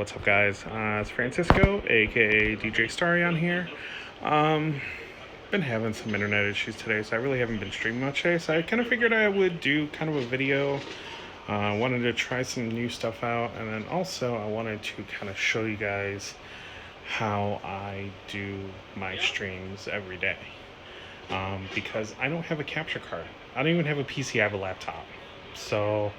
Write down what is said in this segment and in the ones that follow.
what's up, guys? It's Francisco, aka DJ Starry, on here. Um, been having some internet issues today, so I really haven't been streaming much today. So I kind of figured I would do kind of a video. Wanted to try some new stuff out, and then also I wanted to kind of show you guys how I do my streams every day. Because I don't have a capture card. I don't even have a PC. I have a laptop. So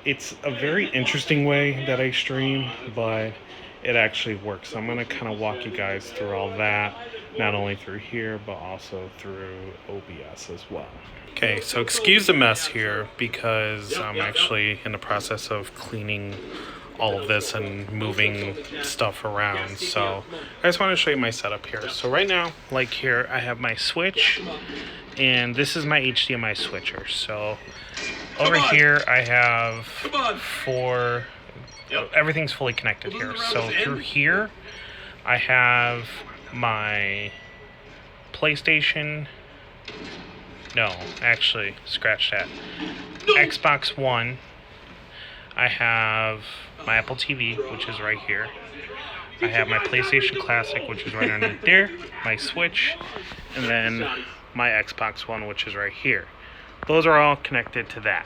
it's a very interesting way that I stream, but it actually works. So I'm going to kind of walk you guys through all that, not only through here, but also through OBS as well. Okay, so excuse the mess here because I'm actually in the process of cleaning all of this and moving stuff around. So I just want to show you my setup here. So right now, like here, I have my switch, and this is my HDMI switcher. So over here, I have four. Everything's fully connected here. So through here, I have my PlayStation. No, actually, scratch that. Xbox One. I have my Apple TV, which is right here. I have my PlayStation Classic, which is right underneath there. My Switch, and then my Xbox One, which is right here. Those are all connected to that.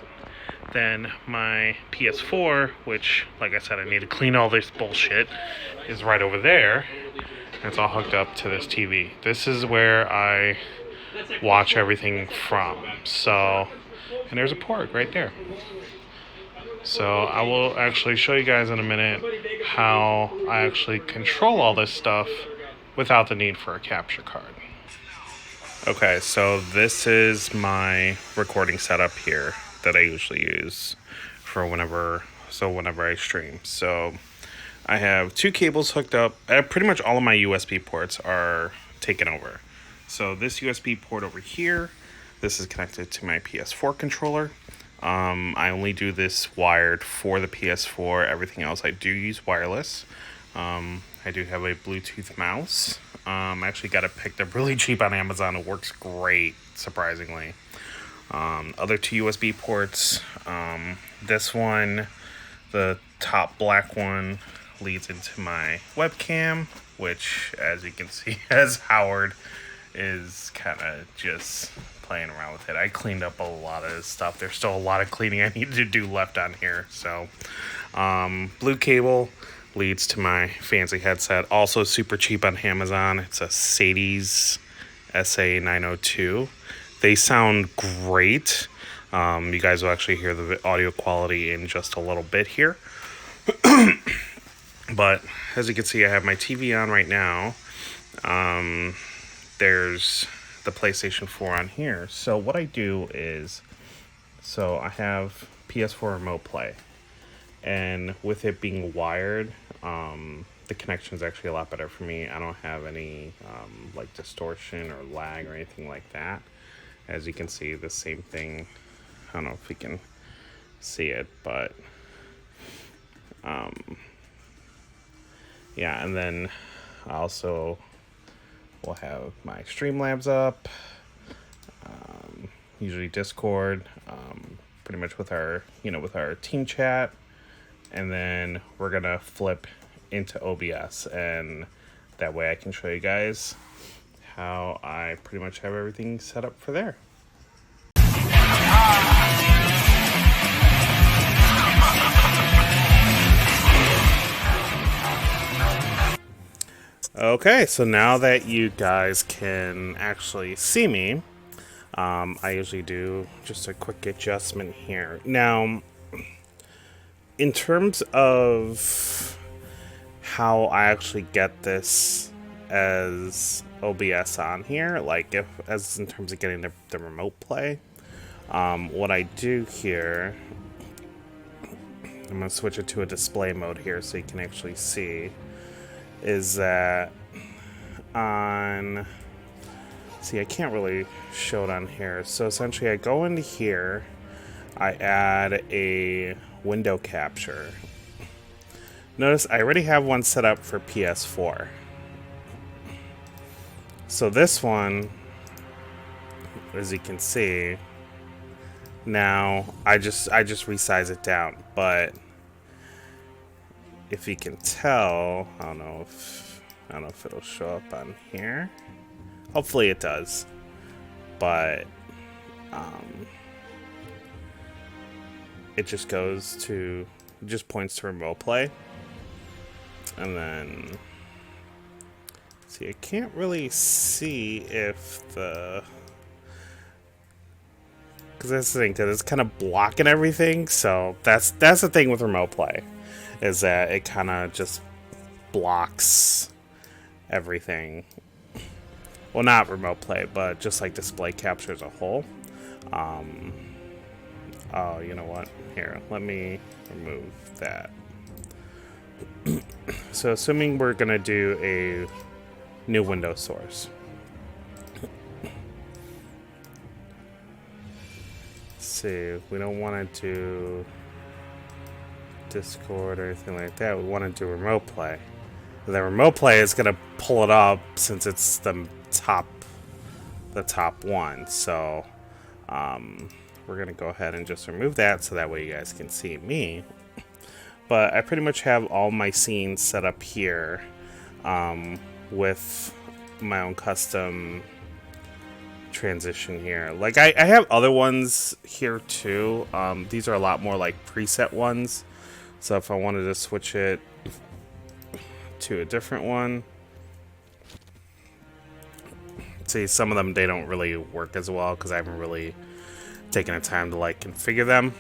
Then my PS4, which, like I said, I need to clean all this bullshit, is right over there. It's all hooked up to this TV. This is where I watch everything from. So, and there's a port right there. So I will actually show you guys in a minute how I actually control all this stuff without the need for a capture card. Okay, so this is my recording setup here that I usually use for whenever I stream. So I have two cables hooked up. Pretty much all of my USB ports are taken over. So this USB port over here, this is connected to my PS4 controller. I only do this wired for the PS4. Everything else I do use wireless. I do have a Bluetooth mouse. I actually got it picked up really cheap on Amazon. It works great, surprisingly. Other two USB ports. This one, the top black one, leads into my webcam, which, as you can see, as Howard is kind of just playing around with it. I cleaned up a lot of stuff. There's still a lot of cleaning I need to do left on here. So, blue cable leads to my fancy headset. Also super cheap on Amazon. It's a Sadie's SA902. They sound great. You guys will actually hear the audio quality in just a little bit here. But as you can see, I have my TV on right now. There's the PlayStation 4 on here. So what I do is, so I have PS4 Remote Play, and with it being wired, the connection is actually a lot better for me. I don't have any like distortion or lag or anything like that. As you can see, the same thing. I don't know if you can see it, but yeah. And then I also will have my Streamlabs up, usually Discord, pretty much with our team chat, and then we're gonna flip into OBS, and that way I can show you guys how I pretty much have everything set up for there. Okay, so now that you guys can actually see me, I usually do just a quick adjustment here. Now, in terms of how I actually get this as OBS on here, like as in terms of getting the remote play, what I do here, I'm going to switch it to a display mode here so you can actually see, is that on, see, I can't really show it on here. So essentially I go into here, I add a window capture. Notice I already have one set up for PS4. So this one, as you can see, now I just resize it down, but if you can tell, I don't know if it'll show up on here. Hopefully it does. But it just points to remote play. And then, see, I can't really see if because that's the thing, because it's kind of blocking everything. So that's the thing with remote play, is that it kind of just blocks everything. Well, not remote play, but just like display capture as a whole. Oh, you know what? Here, let me remove that. So assuming we're gonna do a new window source. Let's see, we don't want to do Discord or anything like that. We want to do remote play. The remote play is gonna pull it up since it's the top one. So we're gonna go ahead and just remove that so that way you guys can see me. But I pretty much have all my scenes set up here with my own custom transition here. Like I have other ones here too. These are a lot more like preset ones. So if I wanted to switch it to a different one, see, some of them, they don't really work as well because I haven't really taken the time to like configure them.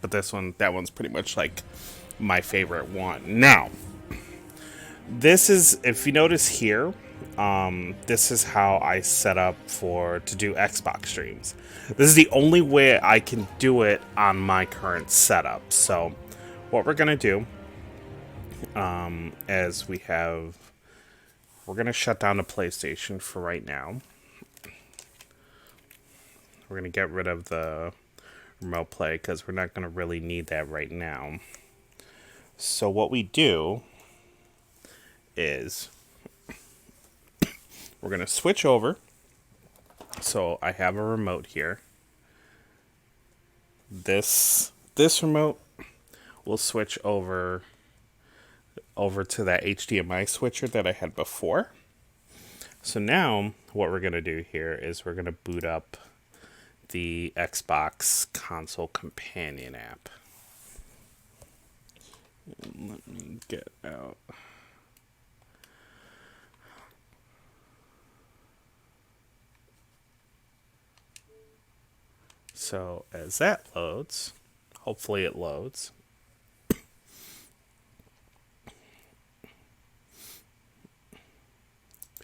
But that one's pretty much like my favorite one. Now, this is, if you notice here, this is how I set up to do Xbox streams. This is the only way I can do it on my current setup. So what we're gonna do, we're gonna shut down the PlayStation for right now. We're gonna get rid of the remote play because we're not going to really need that right now. So what we do is we're going to switch over. So I have a remote here. This remote will switch over to that HDMI switcher that I had before. So now what we're going to do here is we're going to boot up the Xbox Console Companion app. And let me get out. So as that loads, hopefully it loads.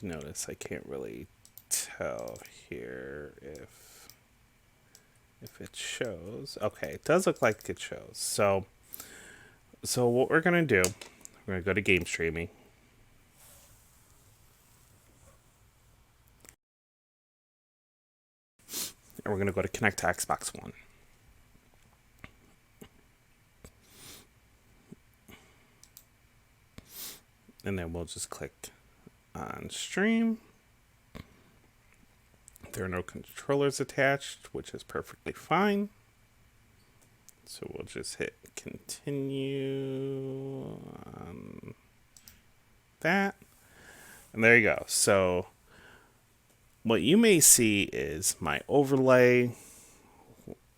Notice I can't really tell here if it shows. Okay, it does look like it shows. So what we're gonna do, we're gonna go to game streaming. And we're gonna go to connect to Xbox One. And then we'll just click on stream. There are no controllers attached, which is perfectly fine. So we'll just hit continue on that. And there you go. So what you may see is my overlay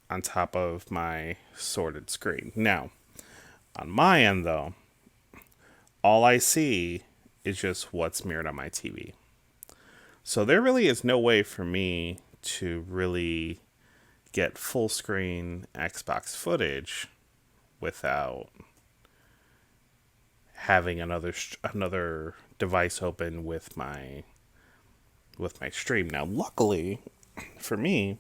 on top of my sorted screen. Now, on my end though, all I see is just what's mirrored on my TV. So there really is no way for me to really get full screen Xbox footage without having another device open with my stream. Now, luckily for me,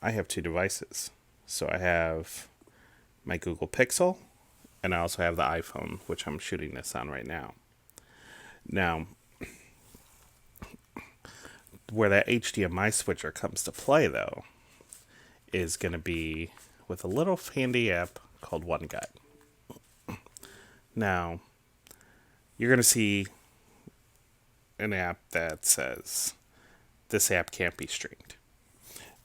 I have two devices. So I have my Google Pixel, and I also have the iPhone, which I'm shooting this on right now. Now, where that HDMI switcher comes to play, though, is going to be with a little handy app called OneGuide. Now, you're going to see an app that says this app can't be streamed.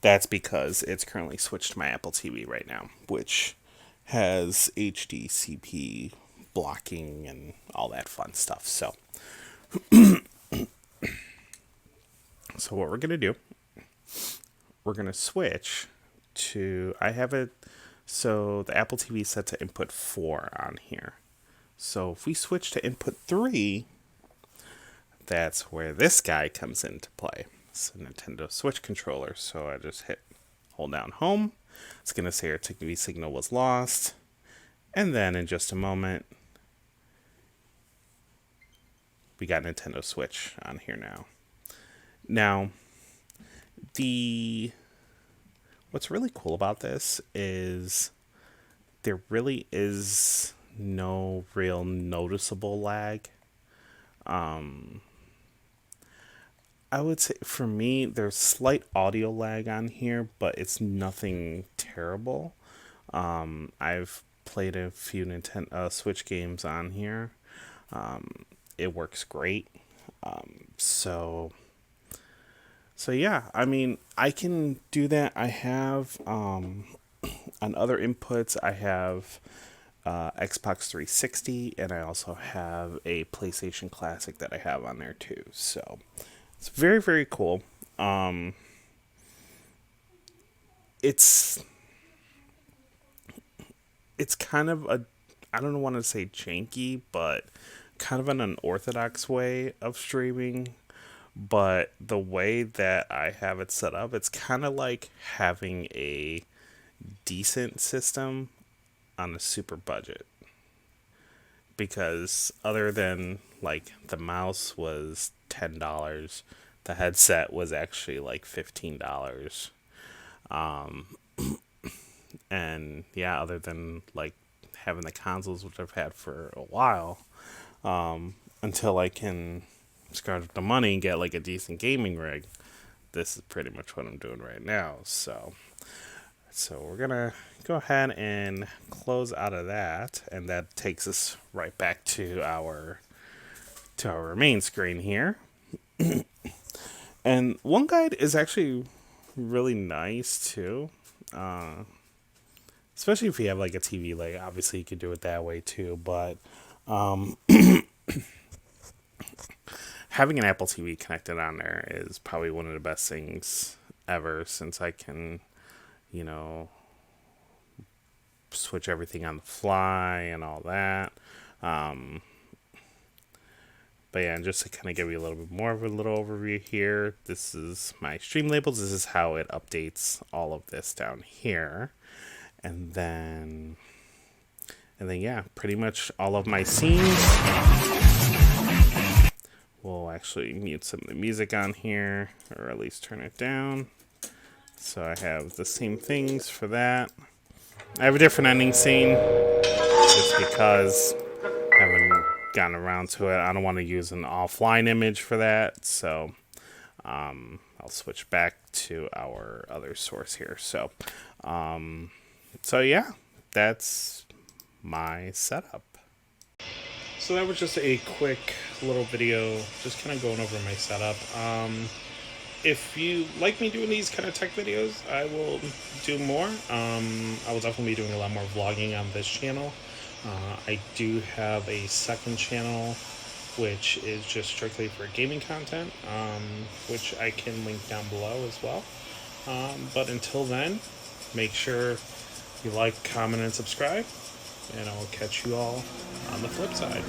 That's because it's currently switched to my Apple TV right now, which has HDCP blocking and all that fun stuff. So what we're gonna do, we're gonna switch to, I have it, so the Apple TV is set to input 4 on here. So if we switch to input 3, that's where this guy comes into play. It's a Nintendo Switch controller. So I just hold down home. It's going to say our TV signal was lost. And then in just a moment, we got Nintendo Switch on here now. Now, what's really cool about this is there really is no real noticeable lag. I would say for me, there's slight audio lag on here, but it's nothing terrible. I've played a few Nintendo Switch games on here. It works great. So yeah, I mean, I can do that. I have on other inputs, I have Xbox 360, and I also have a PlayStation Classic that I have on there too. So it's very, very cool. It's kind of I don't want to say janky, but kind of an unorthodox way of streaming. But the way that I have it set up, it's kind of like having a decent system on a super budget. Because other than, like, the mouse was $10, the headset was actually like $15. And yeah, other than like having the consoles, which I've had for a while, until I can scrounge up the money and get like a decent gaming rig, this is pretty much what I'm doing right now. So we're gonna go ahead and close out of that, and that takes us right back to our main screen here. And One Guide is actually really nice too, especially if you have like a TV. Like, obviously you could do it that way too, but having an Apple TV connected on there is probably one of the best things ever, since I can, switch everything on the fly and all that. But yeah, and just to kind of give you a little bit more of a little overview here, this is my stream labels. This is how it updates all of this down here. And then yeah, pretty much all of my scenes. We'll actually mute some of the music on here, or at least turn it down. So I have the same things for that. I have a different ending scene, just because I haven't gotten around to it. I don't want to use an offline image for that, so I'll switch back to our other source here. So yeah, that's my setup. So that was just a quick little video, just kind of going over my setup. If you like me doing these kind of tech videos, I will do more. I will definitely be doing a lot more vlogging on this channel. I do have a second channel, which is just strictly for gaming content, which I can link down below as well. But until then, make sure you like, comment, and subscribe, and I will catch you all on the flip side.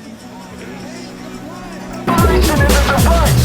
Peace.